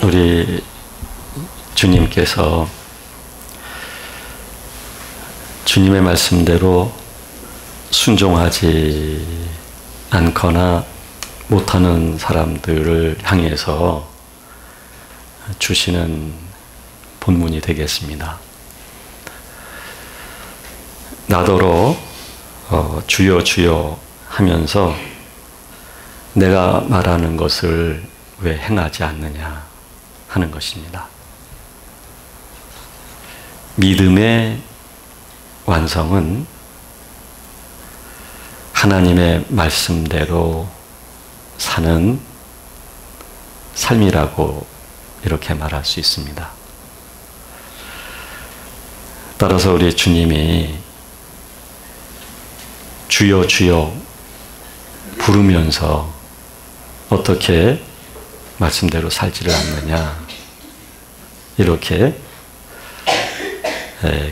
우리 주님께서 주님의 말씀대로 순종하지 않거나 못하는 사람들을 향해서 주시는 본문이 되겠습니다. 나더러 주여 주여 하면서 내가 말하는 것을 왜 행하지 않느냐 하는 것입니다. 믿음의 완성은 하나님의 말씀대로 사는 삶이라고 이렇게 말할 수 있습니다. 따라서 우리 주님이 주여 주여 부르면서 어떻게 말씀대로 살지를 않느냐 이렇게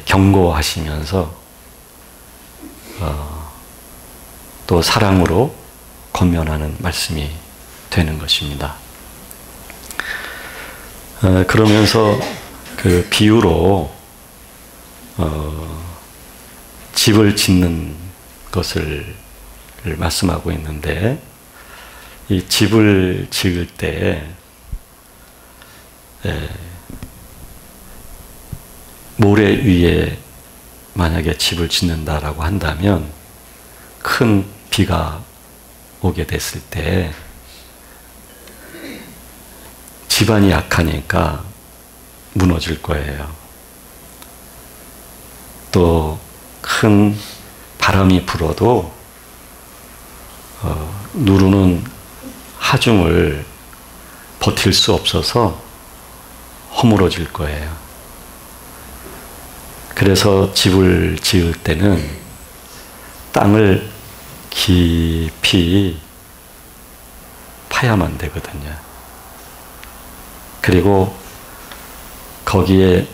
경고하시면서 또 사랑으로 권면하는 말씀이 되는 것입니다. 그러면서 그 비유로 집을 짓는 것을 말씀하고 있는데, 이 집을 지을 때 모래 위에 만약에 집을 짓는다라고 한다면 큰 비가 오게 됐을 때 집안이 약하니까 무너질 거예요. 또 큰 바람이 불어도 누르는 하중을 버틸 수 없어서 허물어질 거예요. 그래서 집을 지을 때는 땅을 깊이 파야만 되거든요. 그리고 거기에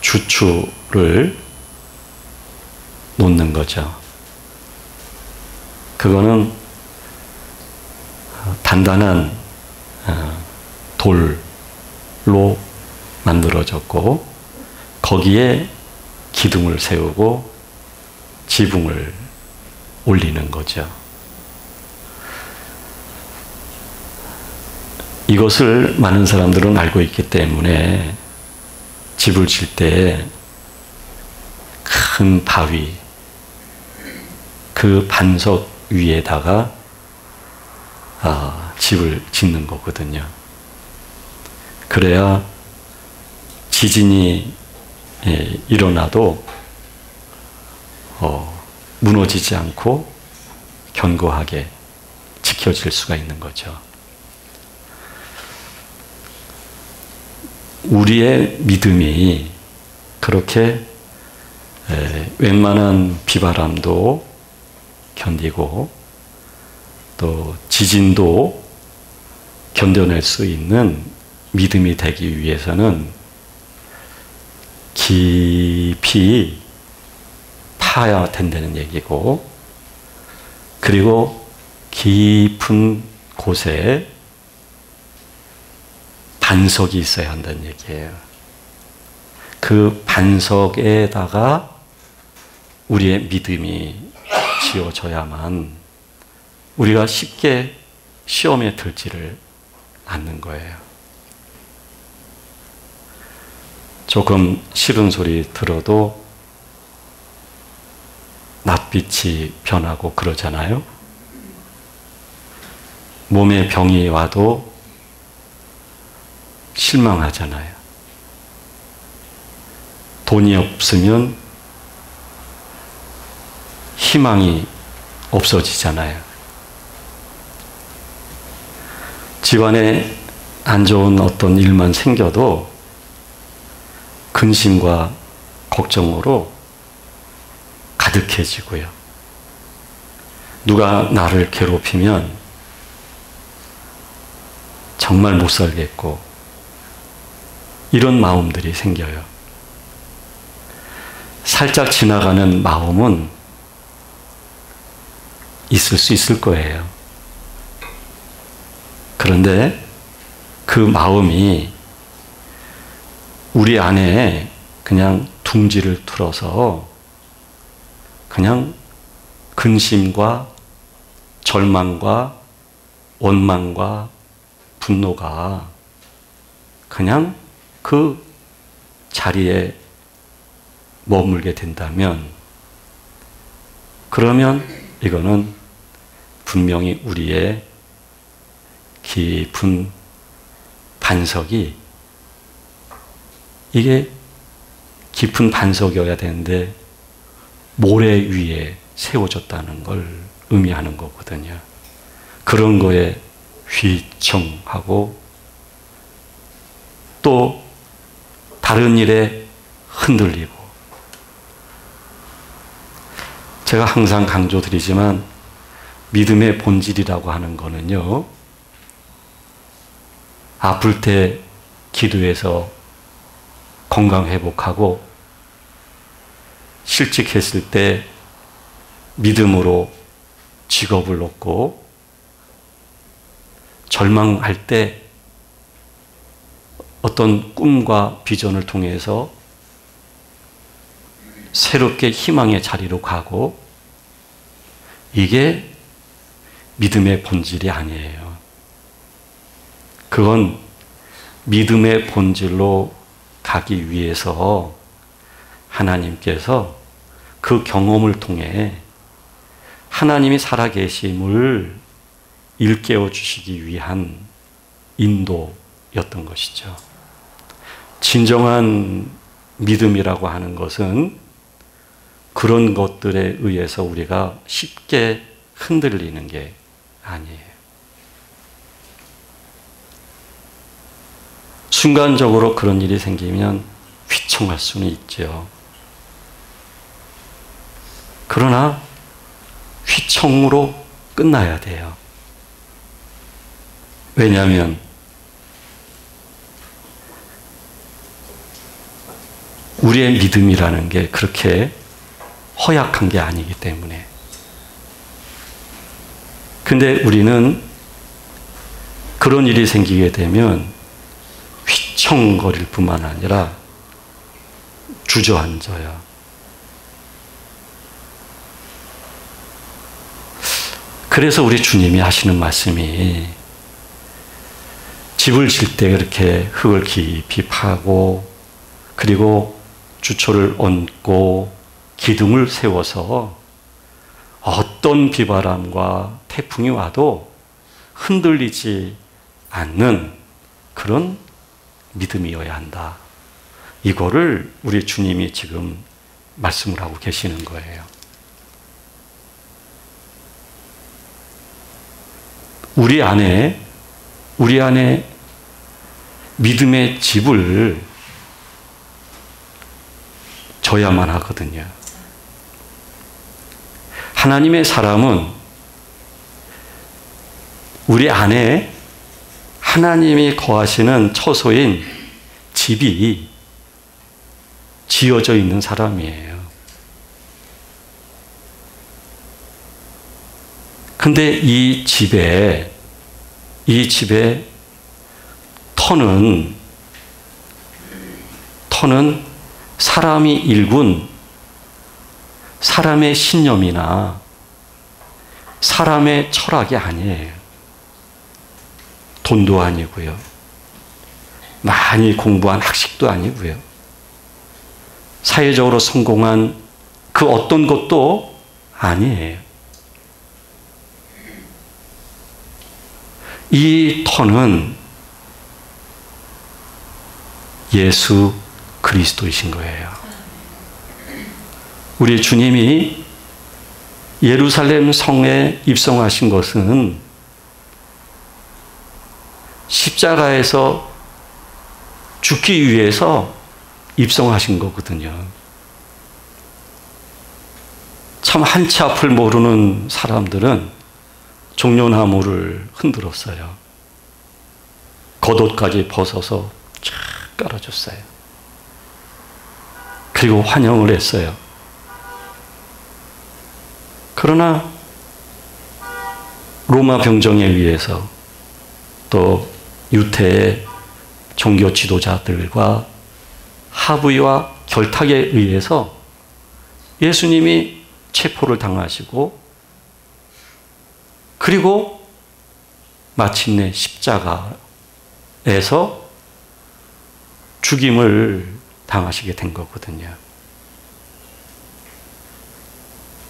주추를 놓는 거죠. 그거는 단단한 돌로 만들어졌고 거기에 기둥을 세우고 지붕을 올리는 거죠. 이것을 많은 사람들은 알고 있기 때문에 집을 질 때 큰 바위, 그 반석 위에다가 집을 짓는 거거든요. 그래야 지진이 일어나도 무너지지 않고 견고하게 지켜질 수가 있는 거죠. 우리의 믿음이 그렇게 웬만한 비바람도 견디고 또 지진도 견뎌낼 수 있는 믿음이 되기 위해서는 깊이 파야 된다는 얘기고, 그리고 깊은 곳에 반석이 있어야 한다는 얘기예요. 그 반석에다가 우리의 믿음이 지어져야만 우리가 쉽게 시험에 들지를 않는 거예요. 조금 싫은 소리 들어도 낯빛이 변하고 그러잖아요. 몸에 병이 와도 실망하잖아요. 돈이 없으면 희망이 없어지잖아요. 집안에 안 좋은 어떤 일만 생겨도 근심과 걱정으로 가득해지고요. 누가 나를 괴롭히면 정말 못 살겠고, 이런 마음들이 생겨요. 살짝 지나가는 마음은 있을 수 있을 거예요. 그런데 그 마음이 우리 안에 그냥 둥지를 틀어서 그냥 근심과 절망과 원망과 분노가 그냥 그 자리에 머물게 된다면, 그러면 이거는 분명히 우리의 깊은 반석이, 이게 깊은 반석이어야 되는데 모래 위에 세워졌다는 걸 의미하는 거거든요. 그런 거에 휘청하고 또 다른 일에 흔들리고, 제가 항상 강조드리지만 믿음의 본질이라고 하는 거는요, 아플 때 기도해서 건강 회복하고, 실직했을 때 믿음으로 직업을 얻고, 절망할 때 어떤 꿈과 비전을 통해서 새롭게 희망의 자리로 가고, 이게 믿음의 본질이 아니에요. 그건 믿음의 본질로 가기 위해서 하나님께서 그 경험을 통해 하나님이 살아계심을 일깨워 주시기 위한 인도였던 것이죠. 진정한 믿음이라고 하는 것은 그런 것들에 의해서 우리가 쉽게 흔들리는 게 아니에요. 순간적으로 그런 일이 생기면 휘청할 수는 있죠. 그러나 휘청으로 끝나야 돼요. 왜냐하면 우리의 믿음이라는 게 그렇게 허약한 게 아니기 때문에. 근데 우리는 그런 일이 생기게 되면 휘청거릴 뿐만 아니라 주저앉아요. 그래서 우리 주님이 하시는 말씀이, 집을 질 때 그렇게 흙을 깊이 파고, 그리고 주초를 얹고 기둥을 세워서 어떤 비바람과 태풍이 와도 흔들리지 않는 그런 믿음이어야 한다. 이거를 우리 주님이 지금 말씀을 하고 계시는 거예요. 우리 안에 믿음의 집을 져야만 하거든요. 하나님의 사람은 우리 안에 하나님이 거하시는 처소인 집이 지어져 있는 사람이에요. 근데 이 집에 터는 사람이 일군 사람의 신념이나 사람의 철학이 아니에요. 돈도 아니고요. 많이 공부한 학식도 아니고요. 사회적으로 성공한 그 어떤 것도 아니에요. 이 터는 예수 그리스도이신 거예요. 우리 주님이 예루살렘 성에 입성하신 것은 십자가에서 죽기 위해서 입성하신 거거든요. 참 한치 앞을 모르는 사람들은 종려나무를 흔들었어요. 겉옷까지 벗어서 쫙 깔아줬어요. 그리고 환영을 했어요. 그러나 로마 병정에 의해서 또 유태의 종교 지도자들과 합의와 결탁에 의해서 예수님이 체포를 당하시고 그리고 마침내 십자가에서 죽임을 당하시게 된 거거든요.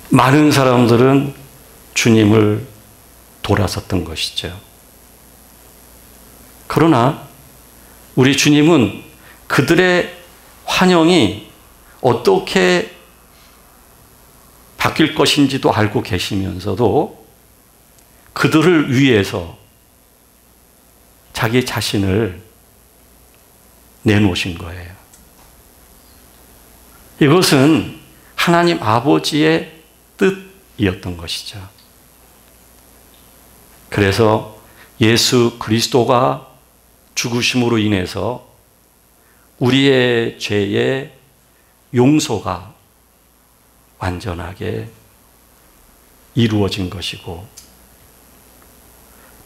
많은 사람들은 주님을 돌아섰던 것이죠. 그러나 우리 주님은 그들의 환영이 어떻게 바뀔 것인지도 알고 계시면서도 그들을 위해서 자기 자신을 내놓으신 거예요. 이것은 하나님 아버지의 뜻이었던 것이죠. 그래서 예수 그리스도가 죽으심으로 인해서 우리의 죄의 용서가 완전하게 이루어진 것이고,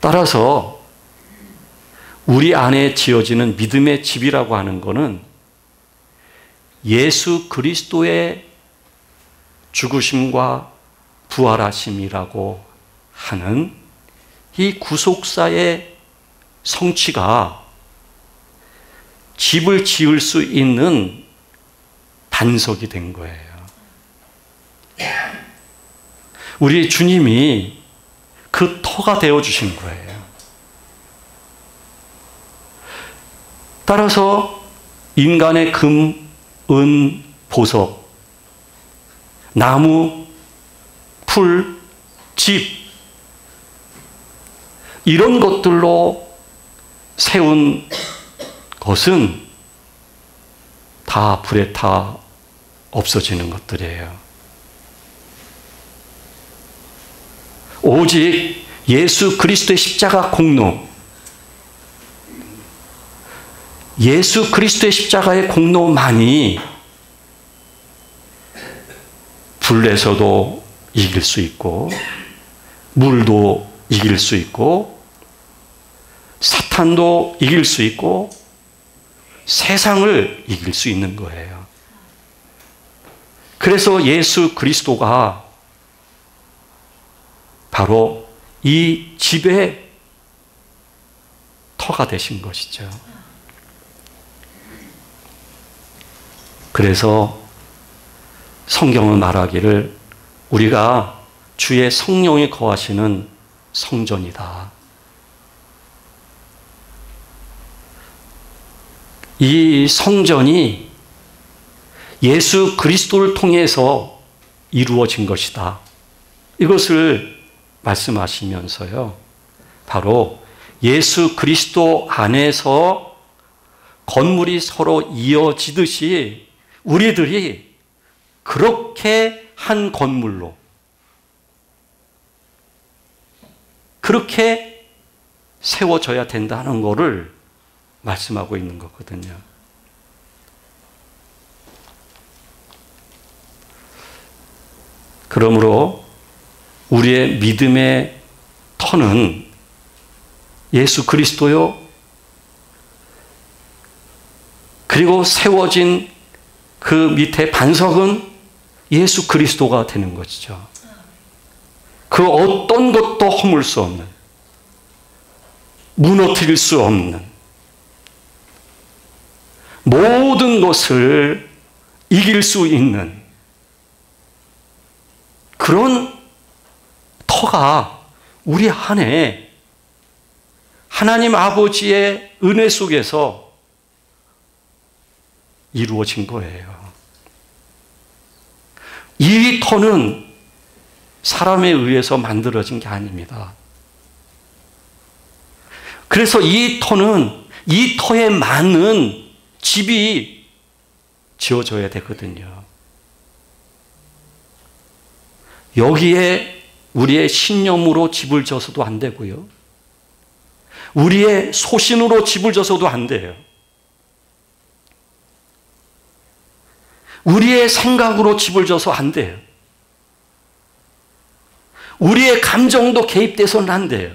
따라서 우리 안에 지어지는 믿음의 집이라고 하는 것은 예수 그리스도의 죽으심과 부활하심이라고 하는 이 구속사의 성취가 집을 지을 수 있는 반석이 된 거예요. 우리 주님이 그 터가 되어주신 거예요. 따라서 인간의 금, 은, 보석, 나무, 풀, 집, 이런 것들로 세운 것은 다 불에 타 없어지는 것들이에요. 오직 예수 그리스도의 십자가 공로, 예수 그리스도의 십자가의 공로만이 불에서도 이길 수 있고, 물도 이길 수 있고, 사탄도 이길 수 있고, 세상을 이길 수 있는 거예요. 그래서 예수 그리스도가 바로 이 집의 터가 되신 것이죠. 그래서 성경은 말하기를 우리가 주의 성령이 거하시는 성전이다. 이 성전이 예수 그리스도를 통해서 이루어진 것이다. 이것을 말씀하시면서요, 바로 예수 그리스도 안에서 건물이 서로 이어지듯이 우리들이 그렇게 한 건물로, 그렇게 세워져야 된다는 것을 말씀하고 있는 거거든요. 그러므로 우리의 믿음의 터는 예수 그리스도요, 그리고 세워진 그 밑에 반석은 예수 그리스도가 되는 것이죠. 그 어떤 것도 허물 수 없는, 무너뜨릴 수 없는, 모든 것을 이길 수 있는 그런 터가 우리 안에 하나님 아버지의 은혜 속에서 이루어진 거예요. 이 터는 사람에 의해서 만들어진 게 아닙니다. 그래서 이 터는, 이 터에 맞는 집이 지어져야 되거든요. 여기에 우리의 신념으로 집을 져서도 안 되고요, 우리의 소신으로 집을 져서도 안 돼요. 우리의 생각으로 집을 져서 안 돼요. 우리의 감정도 개입돼서는 안 돼요.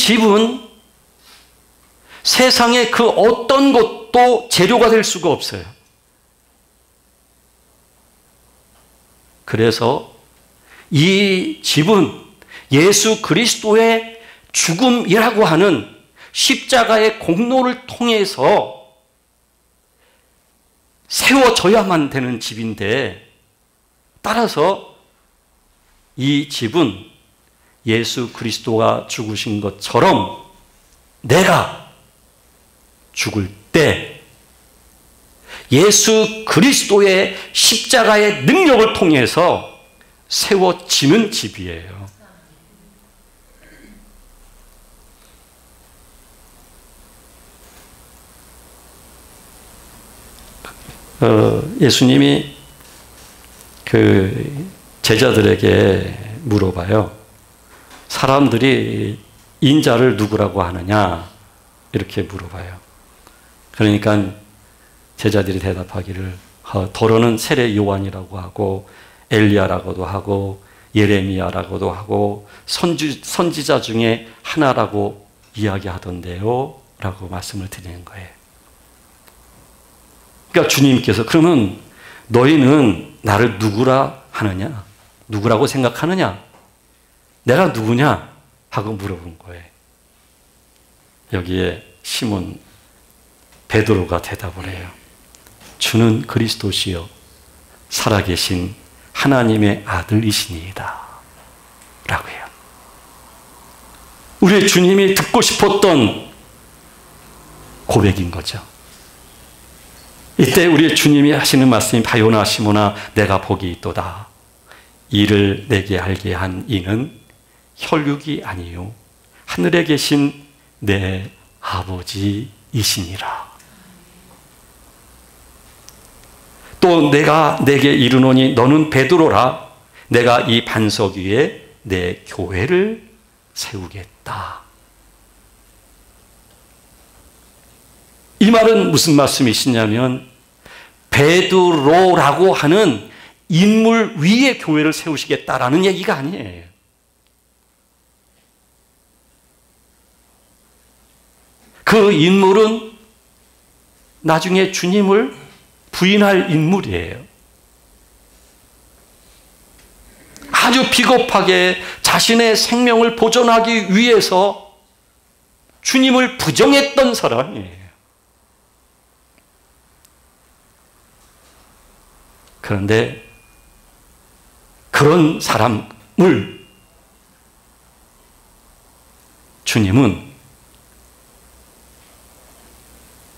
집은 세상의 그 어떤 것도 재료가 될 수가 없어요. 그래서 이 집은 예수 그리스도의 죽음이라고 하는 십자가의 공로를 통해서 세워져야만 되는 집인데, 따라서 이 집은 예수 그리스도가 죽으신 것처럼 내가 죽을 때 예수 그리스도의 십자가의 능력을 통해서 세워지는 집이에요. 예수님이 그 제자들에게 물어봐요. 사람들이 인자를 누구라고 하느냐? 이렇게 물어봐요. 그러니까 제자들이 대답하기를 더러는 세례 요한이라고 하고 엘리야라고도 하고 예레미야라고도 하고 선지자 중에 하나라고 이야기하던데요 라고 말씀을 드리는 거예요. 그러니까 주님께서 그러면 너희는 나를 누구라 하느냐? 누구라고 생각하느냐? 내가 누구냐? 하고 물어본 거예요. 여기에 시몬 베드로가 대답을 해요. 주는 그리스도시요 살아계신 하나님의 아들이시니이다 라고 해요. 우리 주님이 듣고 싶었던 고백인 거죠. 이때 우리 주님이 하시는 말씀이 바요나 시몬아 내가 복이 있도다. 이를 내게 알게 한 이는 혈육이 아니요 하늘에 계신 내 아버지이시니라. 또 내가 내게 이르노니 너는 베드로라. 내가 이 반석 위에 내 교회를 세우겠다. 이 말은 무슨 말씀이시냐면 베드로라고 하는 인물 위에 교회를 세우시겠다라는 얘기가 아니에요. 그 인물은 나중에 주님을 부인할 인물이에요. 아주 비겁하게 자신의 생명을 보존하기 위해서 주님을 부정했던 사람이에요. 그런데 그런 사람을 주님은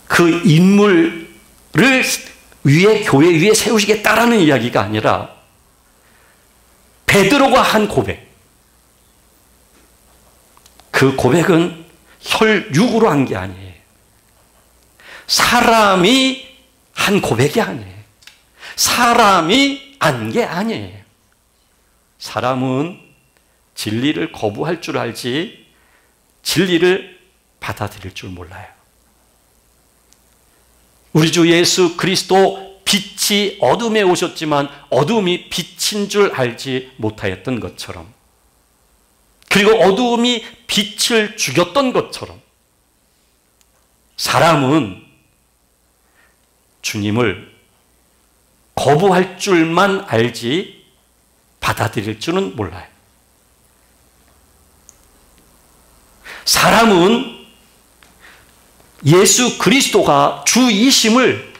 그 인물을 위에 교회 위에 세우시겠다라는 이야기가 아니라 베드로가 한 고백, 그 고백은 혈육으로 한 게 아니에요. 사람이 한 고백이 아니에요. 사람이 안 게 아니에요. 사람은 진리를 거부할 줄 알지 진리를 받아들일 줄 몰라요. 우리 주 예수 그리스도 빛이 어둠에 오셨지만 어둠이 빛인 줄 알지 못하였던 것처럼, 그리고 어둠이 빛을 죽였던 것처럼 사람은 주님을 거부할 줄만 알지 받아들일 줄은 몰라요. 사람은 예수 그리스도가 주이심을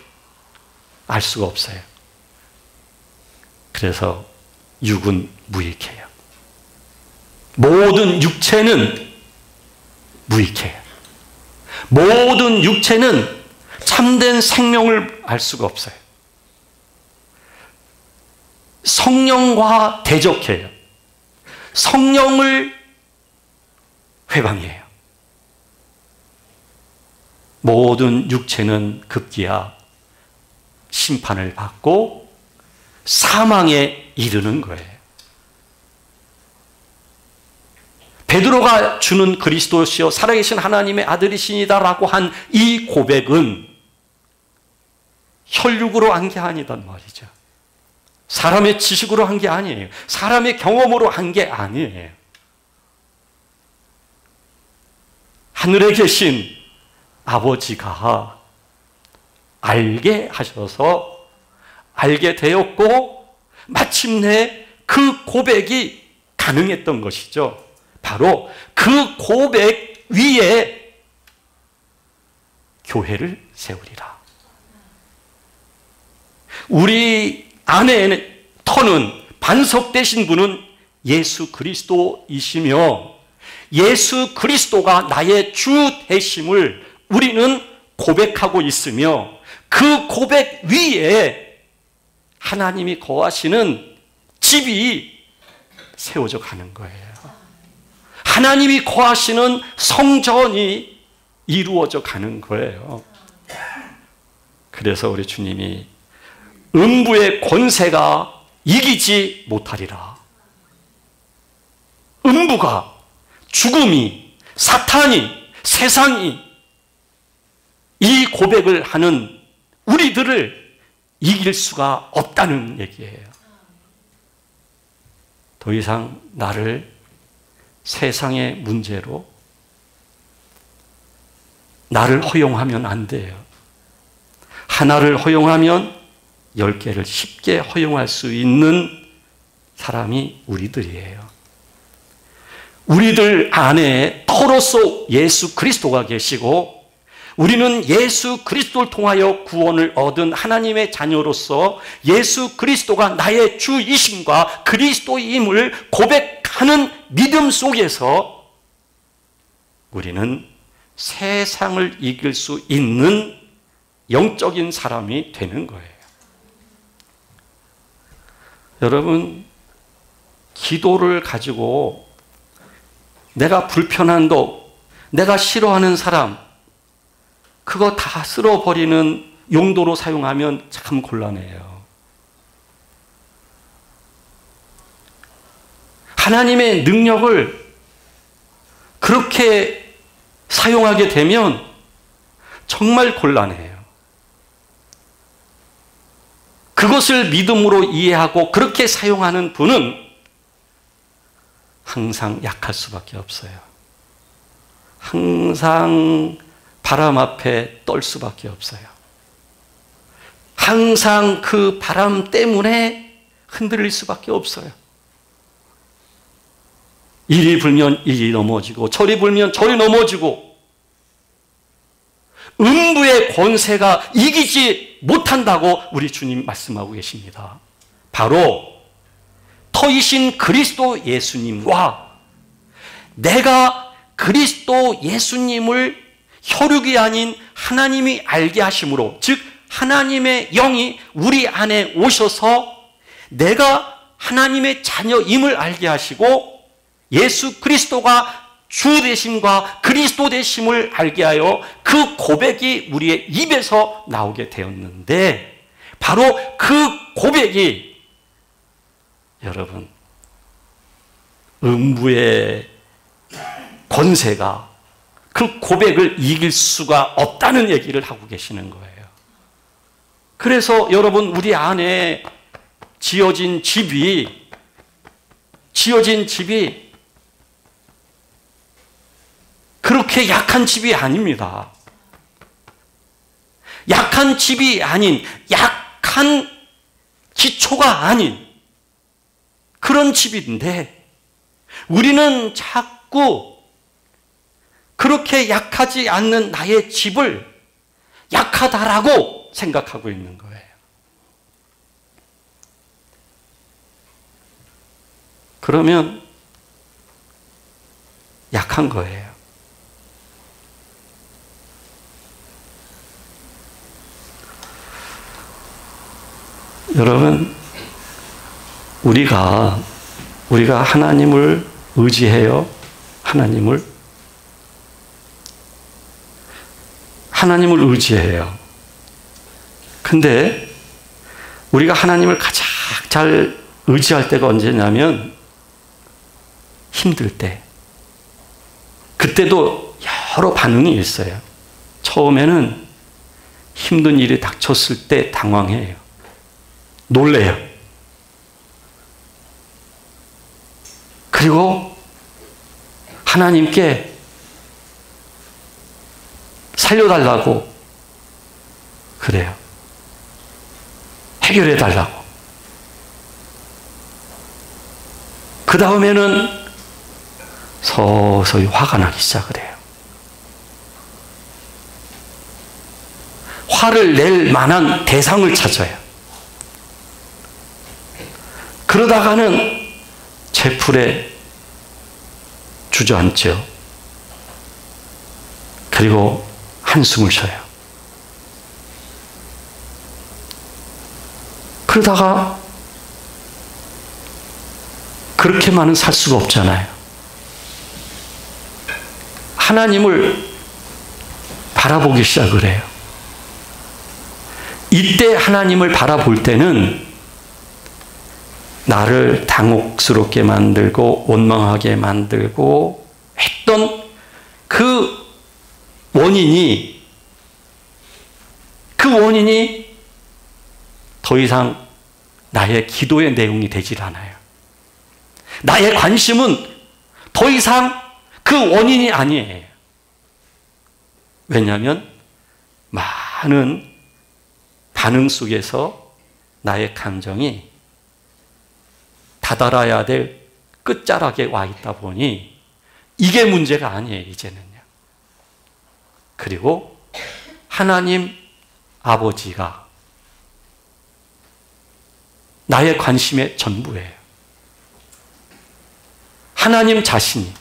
알 수가 없어요. 그래서 육은 무익해요. 모든 육체는 무익해요. 모든 육체는 참된 생명을 알 수가 없어요. 성령과 대적해요. 성령을 회방해요. 모든 육체는 급기야 심판을 받고 사망에 이르는 거예요. 베드로가 주는 그리스도시요 살아계신 하나님의 아들이시니다라고 한 이 고백은 혈육으로 한 게 아니단 말이죠. 사람의 지식으로 한 게 아니에요. 사람의 경험으로 한 게 아니에요. 하늘에 계신 아버지가 알게 하셔서 알게 되었고 마침내 그 고백이 가능했던 것이죠. 바로 그 고백 위에 교회를 세우리라. 우리 안에 터는 반석 되신 분은 예수 그리스도이시며 예수 그리스도가 나의 주 되심을 우리는 고백하고 있으며 그 고백 위에 하나님이 거하시는 집이 세워져 가는 거예요. 하나님이 거하시는 성전이 이루어져 가는 거예요. 그래서 우리 주님이 음부의 권세가 이기지 못하리라. 음부가, 죽음이, 사탄이, 세상이 이 고백을 하는 우리들을 이길 수가 없다는 얘기예요. 더 이상 나를 세상의 문제로 나를 허용하면 안 돼요. 하나를 허용하면 10개를 쉽게 허용할 수 있는 사람이 우리들이에요. 우리들 안에 터로서 예수 그리스도가 계시고 우리는 예수 그리스도를 통하여 구원을 얻은 하나님의 자녀로서 예수 그리스도가 나의 주이심과 그리스도임을 고백하는 믿음 속에서 우리는 세상을 이길 수 있는 영적인 사람이 되는 거예요. 여러분, 기도를 가지고 내가 불편한 거, 내가 싫어하는 사람, 그거 다 쓸어버리는 용도로 사용하면 참 곤란해요. 하나님의 능력을 그렇게 사용하게 되면 정말 곤란해요. 그것을 믿음으로 이해하고 그렇게 사용하는 분은 항상 약할 수밖에 없어요. 항상 바람 앞에 떨 수밖에 없어요. 항상 그 바람 때문에 흔들릴 수밖에 없어요. 이리 불면 이리 넘어지고 저리 불면 저리 넘어지고 음부의 권세가 이기지 못한다고 우리 주님 말씀하고 계십니다. 바로 터이신 그리스도 예수님과 내가 그리스도 예수님을 혈육이 아닌 하나님이 알게 하심으로, 즉 하나님의 영이 우리 안에 오셔서 내가 하나님의 자녀임을 알게 하시고 예수 그리스도가 주 되심과 그리스도 되심을 알게 하여 그 고백이 우리의 입에서 나오게 되었는데, 바로 그 고백이 여러분 음부의 권세가 그 고백을 이길 수가 없다는 얘기를 하고 계시는 거예요. 그래서 여러분, 우리 안에 지어진 집이 그렇게 약한 집이 아닙니다. 약한 집이 아닌, 약한 기초가 아닌 그런 집인데 우리는 자꾸 그렇게 약하지 않는 나의 집을 약하다라고 생각하고 있는 거예요. 그러면 약한 거예요. 여러분, 우리가 하나님을 의지해요. 하나님을 의지해요. 근데 우리가 하나님을 가장 잘 의지할 때가 언제냐면 힘들 때. 그때도 여러 반응이 있어요. 처음에는 힘든 일이 닥쳤을 때 당황해요. 놀래요. 그리고 하나님께 살려달라고 그래요. 해결해달라고. 그 다음에는 서서히 화가 나기 시작을 해요. 화를 낼 만한 대상을 찾아요. 그러다가는 제풀에 주저앉죠. 그리고 한숨을 쉬어요. 그러다가 그렇게만은 살 수가 없잖아요. 하나님을 바라보기 시작을 해요. 이때 하나님을 바라볼 때는 나를 당혹스럽게 만들고 원망하게 만들고 했던 그 원인이 더 이상 나의 기도의 내용이 되질 않아요. 나의 관심은 더 이상 그 원인이 아니에요. 왜냐하면 많은 반응 속에서 나의 감정이 다다라야 될 끝자락에 와 있다 보니 이게 문제가 아니에요, 이제는요. 그리고 하나님 아버지가 나의 관심의 전부예요. 하나님 자신이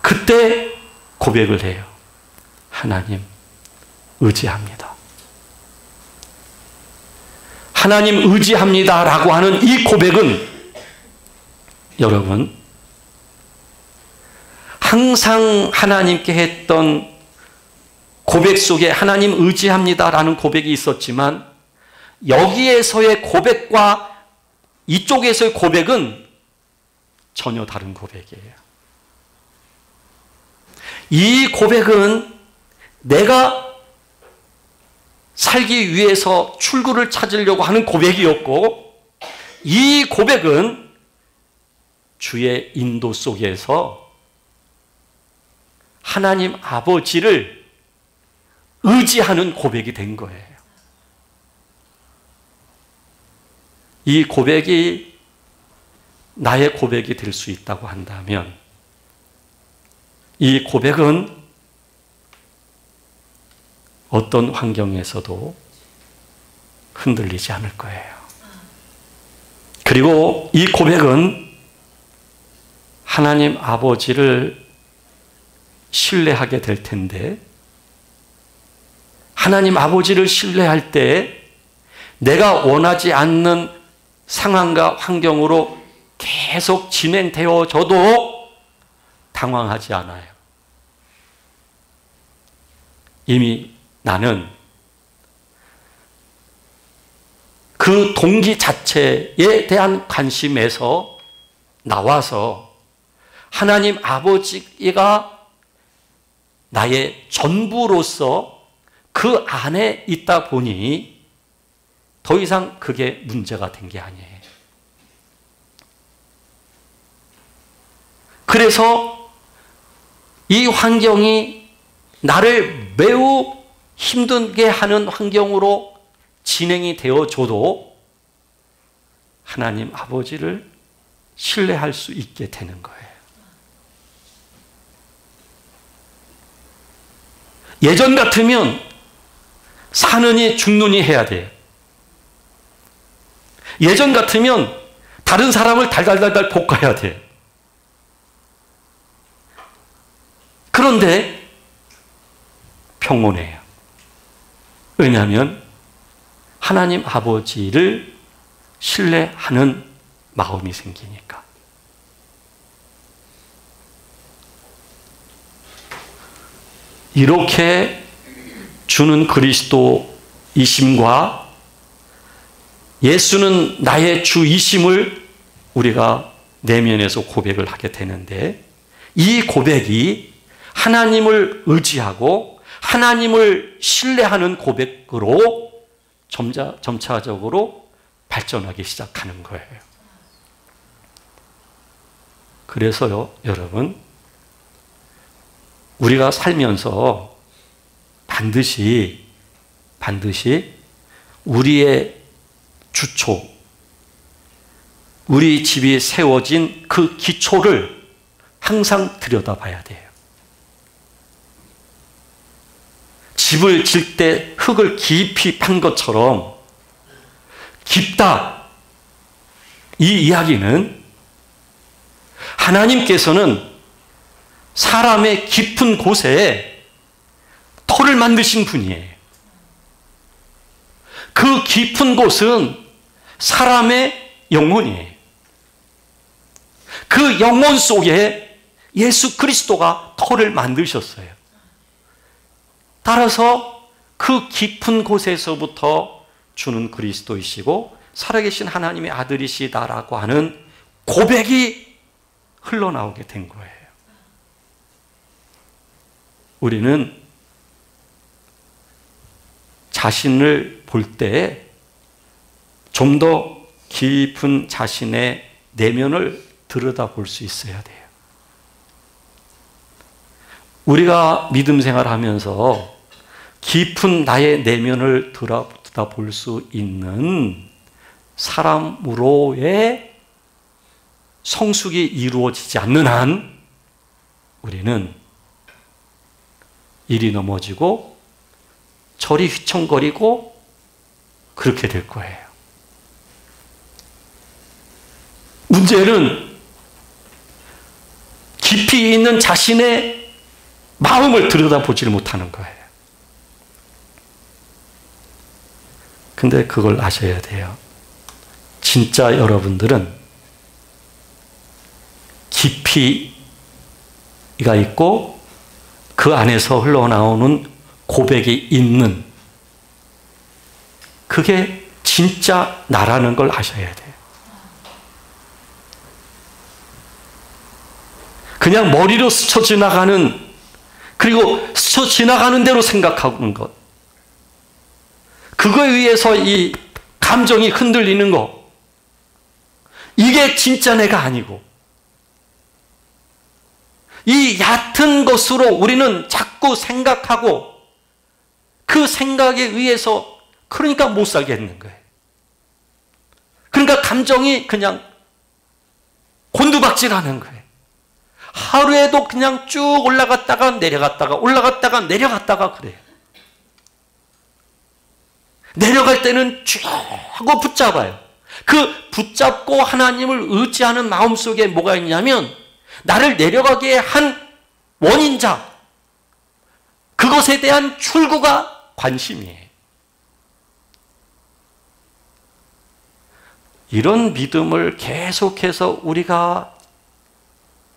그때 고백을 해요. 하나님 의지합니다. 하나님 의지합니다 라고 하는 이 고백은 여러분 항상 하나님께 했던 고백 속에 하나님 의지합니다 라는 고백이 있었지만 여기에서의 고백과 이쪽에서의 고백은 전혀 다른 고백이에요. 이 고백은 내가 살기 위해서 출구를 찾으려고 하는 고백이었고 이 고백은 주의 인도 속에서 하나님 아버지를 의지하는 고백이 된 거예요. 이 고백이 나의 고백이 될 수 있다고 한다면 이 고백은 어떤 환경에서도 흔들리지 않을 거예요. 그리고 이 고백은 하나님 아버지를 신뢰하게 될 텐데 하나님 아버지를 신뢰할 때 내가 원하지 않는 상황과 환경으로 계속 진행되어져도 당황하지 않아요. 이미 나는 그 동기 자체에 대한 관심에서 나와서 하나님 아버지가 나의 전부로서 그 안에 있다 보니 더 이상 그게 문제가 된 게 아니에요. 그래서 이 환경이 나를 매우 힘들게 하는 환경으로 진행이 되어줘도 하나님 아버지를 신뢰할 수 있게 되는 거예요. 예전 같으면 사느니 죽느니 해야 돼요. 예전 같으면 다른 사람을 달달달달 볶아야 돼요. 그런데 평온해요. 왜냐하면 하나님 아버지를 신뢰하는 마음이 생기니까. 이렇게 주는 그리스도이심과 예수는 나의 주이심을 우리가 내면에서 고백을 하게 되는데 이 고백이 하나님을 의지하고 하나님을 신뢰하는 고백으로 점차적으로 발전하기 시작하는 거예요. 그래서요, 여러분, 우리가 살면서 반드시 우리의 주초, 우리 집이 세워진 그 기초를 항상 들여다봐야 돼요. 집을 질 때 흙을 깊이 판 것처럼 깊다. 이 이야기는 하나님께서는 사람의 깊은 곳에 터를 만드신 분이에요. 그 깊은 곳은 사람의 영혼이에요. 그 영혼 속에 예수 그리스도가 터를 만드셨어요. 따라서 그 깊은 곳에서부터 주는 그리스도이시고 살아계신 하나님의 아들이시다라고 하는 고백이 흘러나오게 된 거예요. 우리는 자신을 볼 때 좀 더 깊은 자신의 내면을 들여다볼 수 있어야 돼요. 우리가 믿음 생활하면서 깊은 나의 내면을 들여다볼 수 있는 사람으로의 성숙이 이루어지지 않는 한 우리는 이리 넘어지고 저리 휘청거리고 그렇게 될 거예요. 문제는 깊이 있는 자신의 마음을 들여다보지를 못하는 거예요. 근데 그걸 아셔야 돼요. 진짜 여러분들은 깊이가 있고 그 안에서 흘러나오는 고백이 있는, 그게 진짜 나라는 걸 아셔야 돼요. 그냥 머리로 스쳐 지나가는, 그리고 스쳐 지나가는 대로 생각하는 것, 그거에 의해서 이 감정이 흔들리는 것, 이게 진짜 내가 아니고, 이 얕은 것으로 우리는 자꾸 생각하고 그 생각에 의해서 그러니까 못 살겠는 거예요. 그러니까 감정이 그냥 곤두박질하는 거예요. 하루에도 그냥 쭉 올라갔다가 내려갔다가 올라갔다가 내려갔다가 그래요. 내려갈 때는 쭉 하고 붙잡아요. 그 붙잡고 하나님을 의지하는 마음속에 뭐가 있냐면 나를 내려가게 한 원인자, 그것에 대한 출구가 관심이에요. 이런 믿음을 계속해서 우리가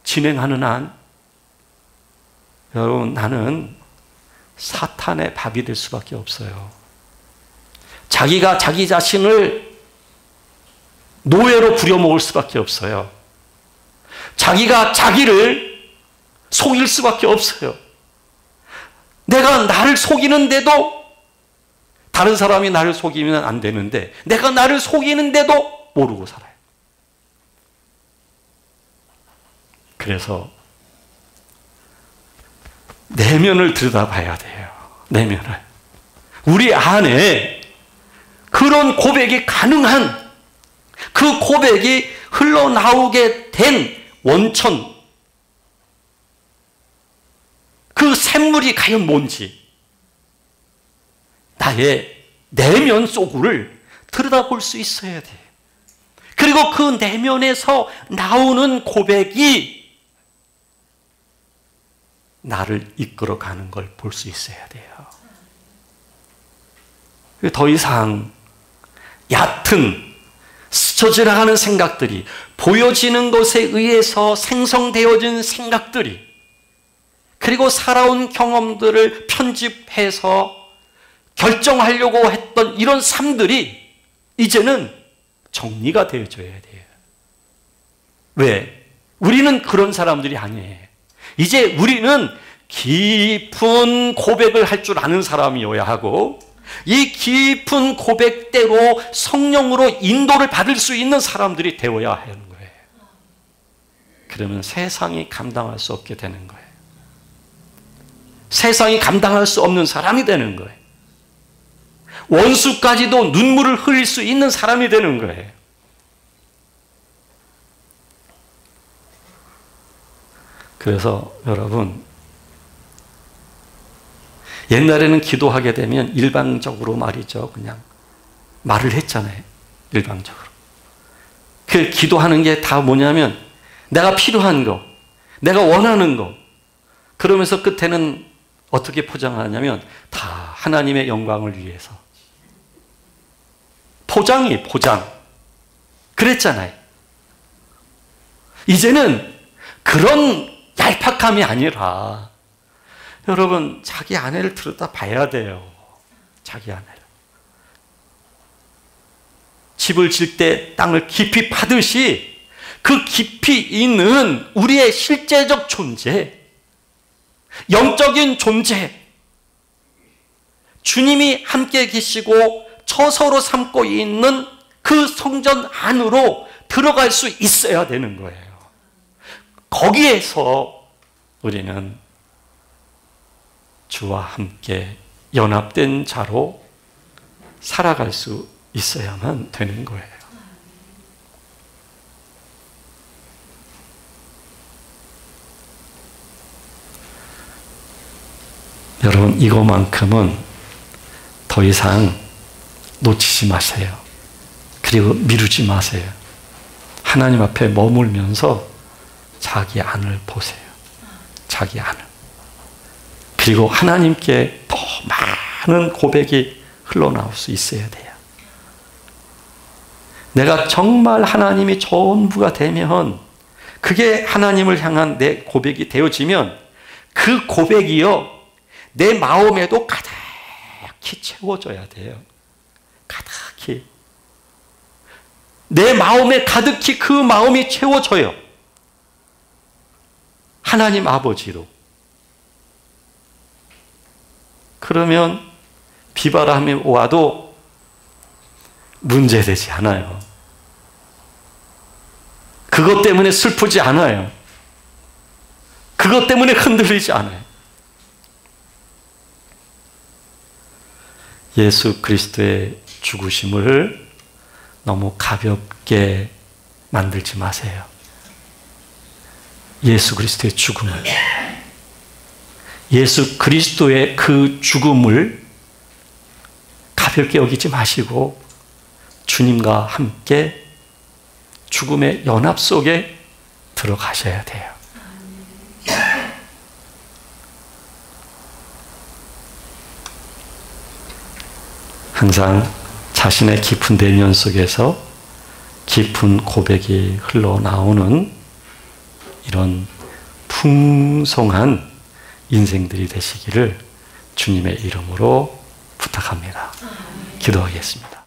진행하는 한 여러분, 나는 사탄의 밥이 될 수밖에 없어요. 자기가 자기 자신을 노예로 부려먹을 수밖에 없어요. 자기가 자기를 속일 수밖에 없어요. 내가 나를 속이는데도, 다른 사람이 나를 속이면 안 되는데 내가 나를 속이는데도 모르고 살아요. 그래서 내면을 들여다봐야 돼요. 내면을. 우리 안에 그런 고백이 가능한, 그 고백이 흘러나오게 된 원천, 그 샘물이 과연 뭔지 나의 내면 속을 들여다볼 수 있어야 돼요. 그리고 그 내면에서 나오는 고백이 나를 이끌어가는 걸 볼 수 있어야 돼요. 더 이상 얕은 스쳐 지나가는 생각들이, 보여지는 것에 의해서 생성되어진 생각들이, 그리고 살아온 경험들을 편집해서 결정하려고 했던 이런 삶들이 이제는 정리가 되어져야 돼요. 왜? 우리는 그런 사람들이 아니에요. 이제 우리는 깊은 고백을 할 줄 아는 사람이어야 하고, 이 깊은 고백대로 성령으로 인도를 받을 수 있는 사람들이 되어야 하는 거예요. 그러면 세상이 감당할 수 없게 되는 거예요. 세상이 감당할 수 없는 사람이 되는 거예요. 원수까지도 눈물을 흘릴 수 있는 사람이 되는 거예요. 그래서 여러분, 옛날에는 기도하게 되면 일방적으로 말이죠. 그냥 말을 했잖아요. 일방적으로. 그 기도하는 게 다 뭐냐면 내가 필요한 거, 내가 원하는 거. 그러면서 끝에는 어떻게 포장하냐면 다 하나님의 영광을 위해서. 포장. 그랬잖아요. 이제는 그런 얄팍함이 아니라 여러분, 자기 아내를 들여다 봐야 돼요. 자기 아내를. 집을 질 때 땅을 깊이 파듯이 그 깊이 있는 우리의 실제적 존재, 영적인 존재, 주님이 함께 계시고 처소로 삼고 있는 그 성전 안으로 들어갈 수 있어야 되는 거예요. 거기에서 우리는 주와 함께 연합된 자로 살아갈 수 있어야만 되는 거예요. 여러분, 이거만큼은 더 이상 놓치지 마세요. 그리고 미루지 마세요. 하나님 앞에 머물면서 자기 안을 보세요. 자기 안을. 그리고 하나님께 더 많은 고백이 흘러나올 수 있어야 돼요. 내가 정말 하나님이 전부가 되면, 그게 하나님을 향한 내 고백이 되어지면 그 고백이요, 내 마음에도 가득히 채워져야 돼요. 가득히. 내 마음에 가득히 그 마음이 채워져요. 하나님 아버지로. 그러면 비바람이 와도 문제되지 않아요. 그것 때문에 슬프지 않아요. 그것 때문에 흔들리지 않아요. 예수 그리스도의 죽으심을 너무 가볍게 만들지 마세요. 예수 그리스도의 죽음을, 예수 그리스도의 그 죽음을 가볍게 여기지 마시고 주님과 함께 죽음의 연합 속에 들어가셔야 돼요. 항상 자신의 깊은 내면 속에서 깊은 고백이 흘러나오는 이런 풍성한 인생들이 되시기를 주님의 이름으로 부탁합니다. 기도하겠습니다.